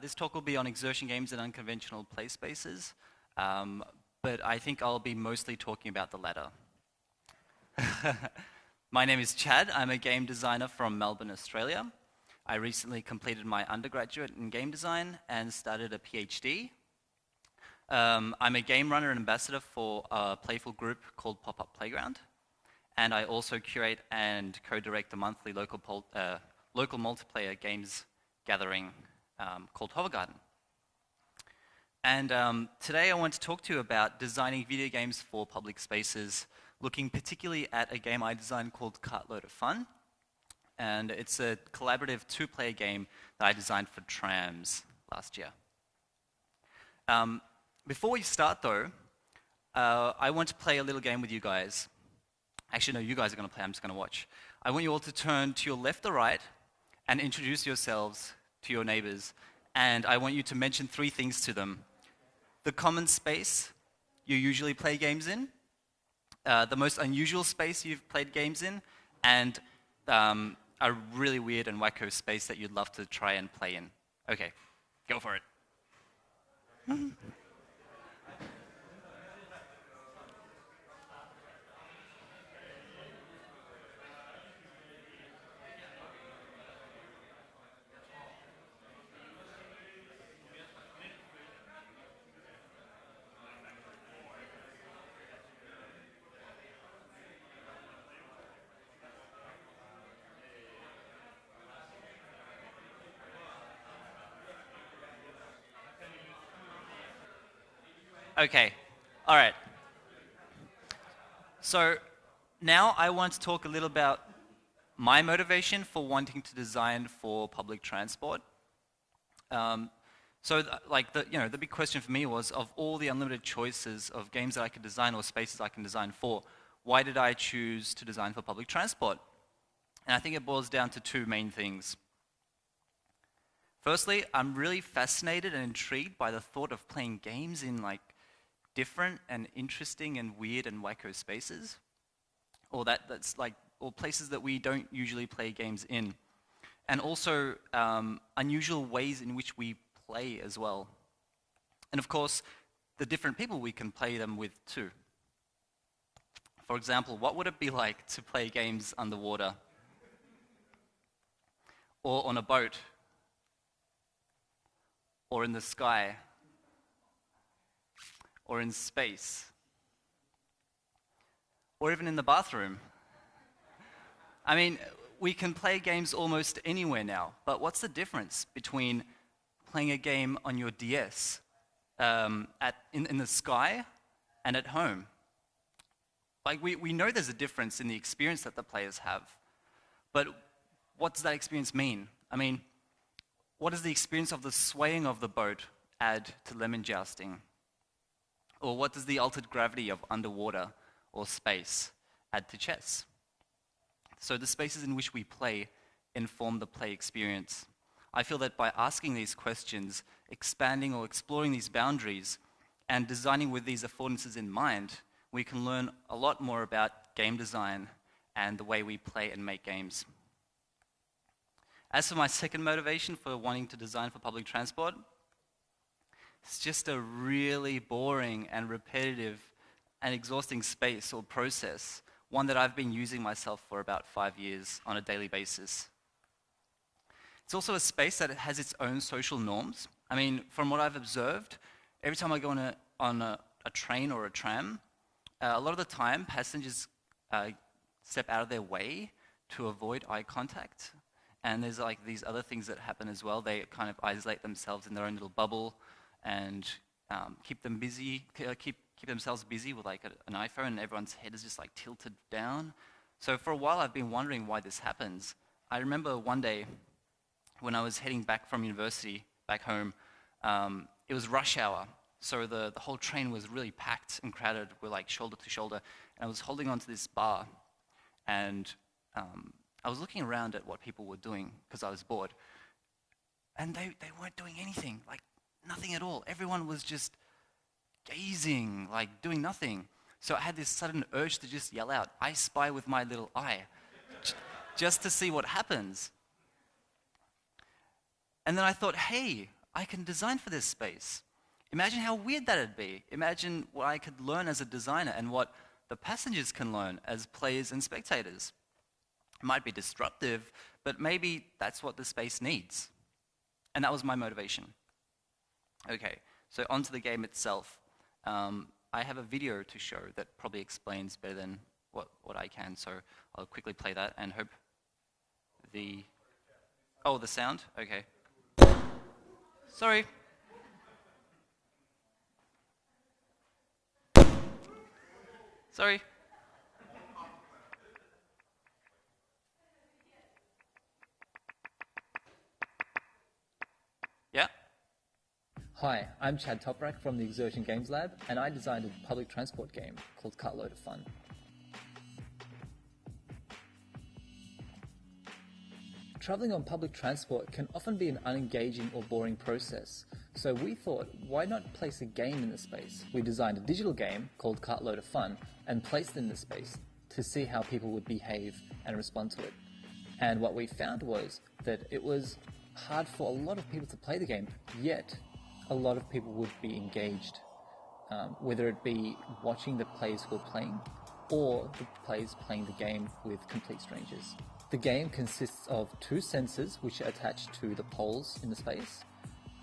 This talk will be on Exertion games and unconventional play spaces, but I think I'll be mostly talking about the latter. My name is Chad. I'm a game designer from Melbourne, Australia. I recently completed my undergraduate in game design and started a PhD. I'm a game runner and ambassador for a playful group called Pop-Up Playground, and I also curate and co-direct a monthly local multiplayer games gathering called Hovergarden. And today I want to talk to you about designing video games for public spaces, looking particularly at a game I designed called Cartload of Fun. And it's a collaborative two-player game that I designed for trams last year. Before we start though, I want to play a little game with you guys. Actually, no, you guys are going to play, I'm just going to watch. I want you all to turn to your left or right and introduce yourselves to your neighbors. And I want you to mention three things to them. The common space you usually play games in, the most unusual space you've played games in, and a really weird and wacko space that you'd love to try and play in. Okay, go for it. Okay, all right. So now I want to talk a little about my motivation for wanting to design for public transport. The big question for me was, of all the unlimited choices of games that I could design or spaces I can design for, why did I choose to design for public transport? And I think it boils down to two main things. Firstly, I'm really fascinated and intrigued by the thought of playing games in different and interesting and weird and wacko spaces, or places that we don't usually play games in, and also unusual ways in which we play as well, and of course the different people we can play them with too. For example, what would it be like to play games underwater, or on a boat, or in the sky, or in space, or even in the bathroom? I mean, we can play games almost anywhere now, but what's the difference between playing a game on your DS in the sky and at home? We know there's a difference in the experience that the players have, but what does that experience mean? I mean, what does the experience of the swaying of the boat add to lemon jousting? Or what does the altered gravity of underwater or space add to chess? So the spaces in which we play inform the play experience. I feel that by asking these questions, expanding or exploring these boundaries, and designing with these affordances in mind, we can learn a lot more about game design and the way we play and make games. As for my second motivation for wanting to design for public transport, it's just a really boring and repetitive and exhausting space or process, one that I've been using myself for about 5 years on a daily basis. It's also a space that has its own social norms. I mean, from what I've observed, every time I go on a train or a tram, a lot of the time passengers step out of their way to avoid eye contact. And there's these other things that happen as well. They kind of isolate themselves in their own little bubble and keep themselves busy with an iPhone, and everyone's head is just tilted down. So for a while I've been wondering why this happens. I remember one day when I was heading back from university back home, it was rush hour, so the whole train was really packed and crowded. We're shoulder to shoulder, and I was holding onto this bar, and I was looking around at what people were doing because I was bored, and they weren't doing anything, nothing at all. Everyone was just gazing, doing nothing. So I had this sudden urge to just yell out, "I spy with my little eye," just to see what happens. And then I thought, hey, I can design for this space. Imagine how weird that'd be. Imagine what I could learn as a designer and what the passengers can learn as players and spectators. It might be disruptive, but maybe that's what the space needs. And that was my motivation. Okay, so onto the game itself. I have a video to show that probably explains better than what I can, so I'll quickly play that and hope the... Oh, the sound? Okay. Sorry. Sorry. Yeah? Hi, I'm Chad Toprak from the Exertion Games Lab, and I designed a public transport game called Cartload of Fun. Travelling on public transport can often be an unengaging or boring process, so we thought, why not place a game in the space? We designed a digital game called Cartload of Fun and placed it in the space to see how people would behave and respond to it. And what we found was that it was hard for a lot of people to play the game, yet a lot of people would be engaged, whether it be watching the players who are playing or the players playing the game with complete strangers. The game consists of 2 sensors which are attached to the poles in the space,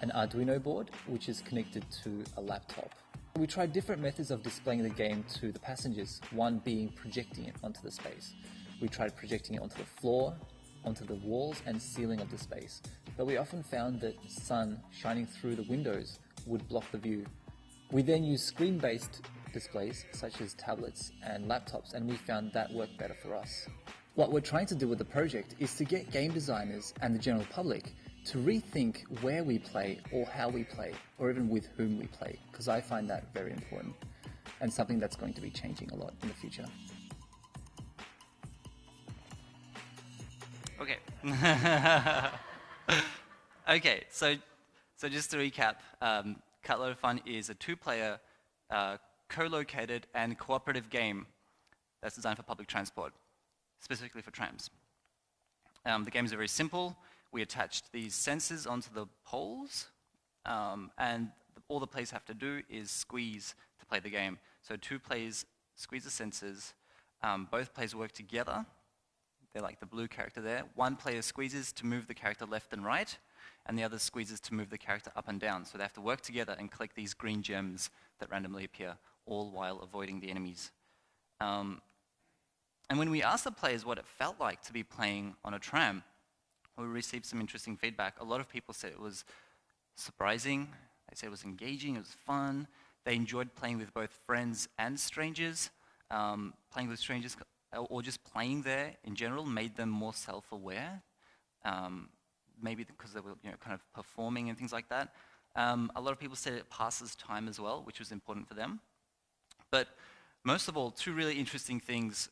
an Arduino board which is connected to a laptop. We tried different methods of displaying the game to the passengers, one being projecting it onto the space. We tried projecting it onto the floor, onto the walls and ceiling of the space, but we often found that the sun shining through the windows would block the view. We then used screen-based displays such as tablets and laptops, and we found that worked better for us. What we're trying to do with the project is to get game designers and the general public to rethink where we play or how we play, or even with whom we play, because I find that very important and something that's going to be changing a lot in the future. Okay. Okay, so just to recap, Cartload of Fun is a 2-player, co-located and cooperative game that's designed for public transport, specifically for trams. The games are very simple. We attached these sensors onto the poles, and all the players have to do is squeeze to play the game. So 2 players squeeze the sensors, both players work together. They're like the blue character there. One player squeezes to move the character left and right, and the other squeezes to move the character up and down. So they have to work together and collect these green gems that randomly appear, all while avoiding the enemies. And when we asked the players what it felt like to be playing on a tram, we received some interesting feedback. A lot of people said it was surprising. They said it was engaging, it was fun. They enjoyed playing with both friends and strangers. Playing with strangers or just playing there in general made them more self-aware, maybe because they were kind of performing and things like that. A lot of people said it passes time as well, which was important for them. But most of all, 2 really interesting things,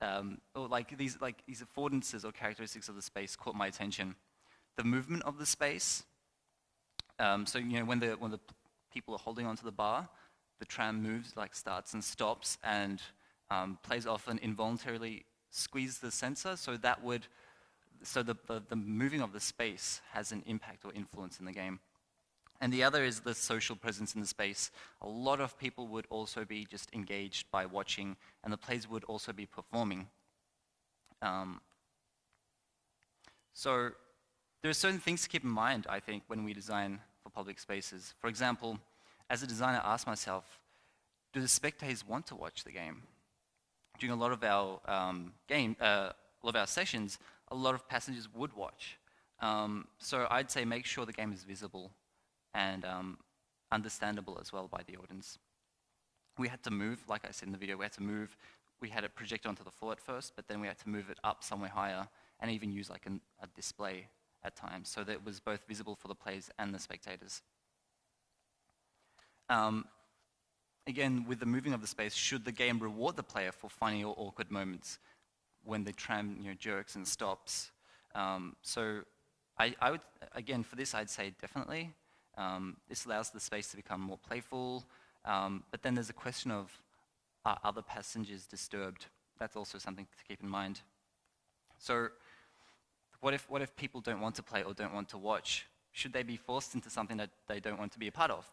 these affordances or characteristics of the space caught my attention. The movement of the space. So when the people are holding onto the bar, the tram moves, starts and stops, and players often involuntarily squeeze the sensor, so the moving of the space has an impact or influence in the game. And the other is the social presence in the space. A lot of people would also be just engaged by watching, and the players would also be performing. So there are certain things to keep in mind, I think, when we design for public spaces. For example, as a designer, I ask myself, do the spectators want to watch the game? During a lot of our sessions, a lot of passengers would watch. So I'd say make sure the game is visible and understandable as well by the audience. We had to move, like I said in the video, we had it projected onto the floor at first, but then we had to move it up somewhere higher and even use a display at times so that it was both visible for the players and the spectators. Again, with the moving of the space, should the game reward the player for funny or awkward moments when the tram jerks and stops? So I would, again, for this, I'd say definitely. This allows the space to become more playful, but then there's a question of, are other passengers disturbed? That's also something to keep in mind. So what if people don't want to play or don't want to watch? should they be forced into something that they don't want to be a part of?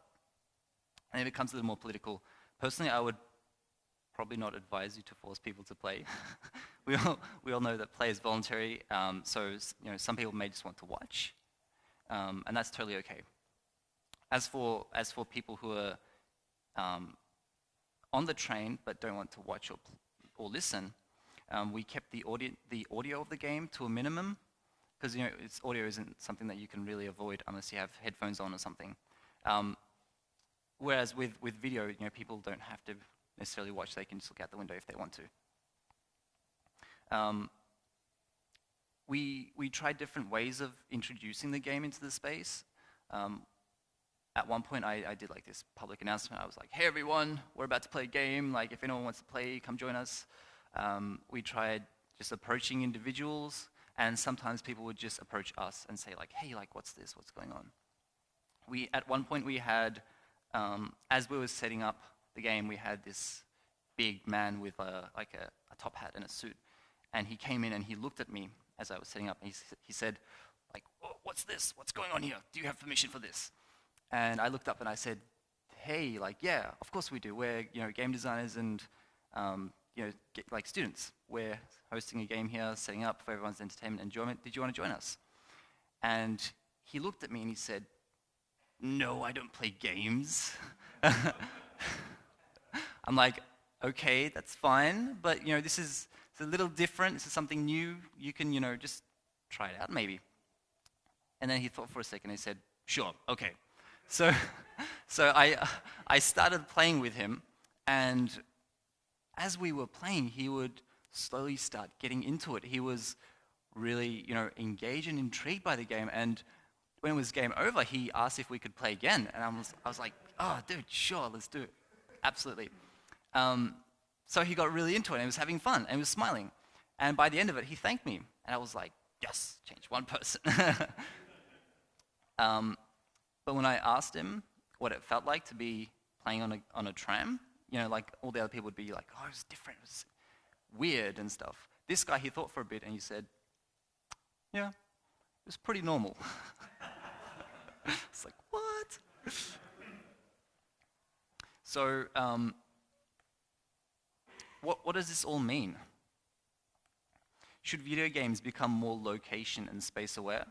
And it becomes a little more political. Personally, I would probably not advise you to force people to play. we all know that play is voluntary, so some people may just want to watch, and that's totally okay. As for people who are on the train but don't want to watch or listen, we kept the audio of the game to a minimum, because audio isn't something that you can really avoid unless you have headphones on or something. Whereas with video, people don't have to necessarily watch; they can just look out the window if they want to. We tried different ways of introducing the game into the space. At one point, I did like this public announcement. I was like, "Hey everyone, we're about to play a game. Like, if anyone wants to play, come join us." We tried just approaching individuals, and sometimes people would just approach us and say, like, "Hey, like, what's this? What's going on?" At one point we had, as we were setting up the game, we had this big man with a top hat and a suit, and he came in and he looked at me as I was setting up. And he said, like, "Oh, what's this? What's going on here? Do you have permission for this?" And I looked up and I said, "Hey, like, yeah, of course we do. We're game designers and like students. We're hosting a game here, setting up for everyone's entertainment and enjoyment. Did you want to join us?" And he looked at me and he said, "No, I don't play games." I'm like, "Okay, that's fine, but this is a little different. This is something new. You can just try it out maybe." And then he thought for a second and he said, "Sure, okay." So I started playing with him, and as we were playing, he would slowly start getting into it. He was really engaged and intrigued by the game, and when it was game over, he asked if we could play again, and I was like, "Oh, dude, sure, let's do it, absolutely." So he got really into it, and he was having fun, and he was smiling, and by the end of it, he thanked me, and I was like, "Yes, change one person." But when I asked him what it felt like to be playing on a tram, like all the other people would be like, "Oh, it was different, it was weird and stuff." This guy, he thought for a bit, and he said, "Yeah, it was pretty normal." It's like, what? So, what does this all mean? Should video games become more location and space aware?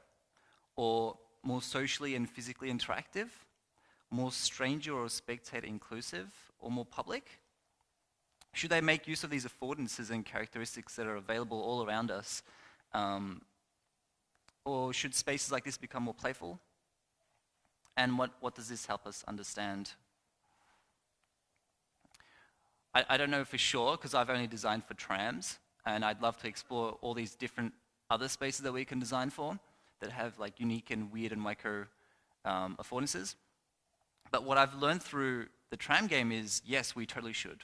Or more socially and physically interactive? More stranger or spectator inclusive? Or more public? Should they make use of these affordances and characteristics that are available all around us? Or should spaces like this become more playful? And what does this help us understand? I don't know for sure, because I've only designed for trams, and I'd love to explore all these different other spaces that we can design for that have like unique and weird and micro affordances. But what I've learned through the tram game is, yes, we totally should.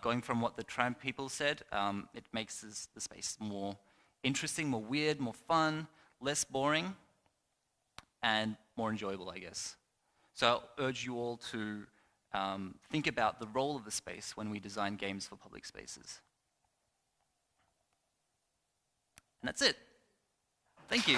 Going from what the tram people said, it makes the space more interesting, more weird, more fun, less boring, and more enjoyable, I guess. So I urge you all to think about the role of the space when we design games for public spaces. And that's it. Thank you.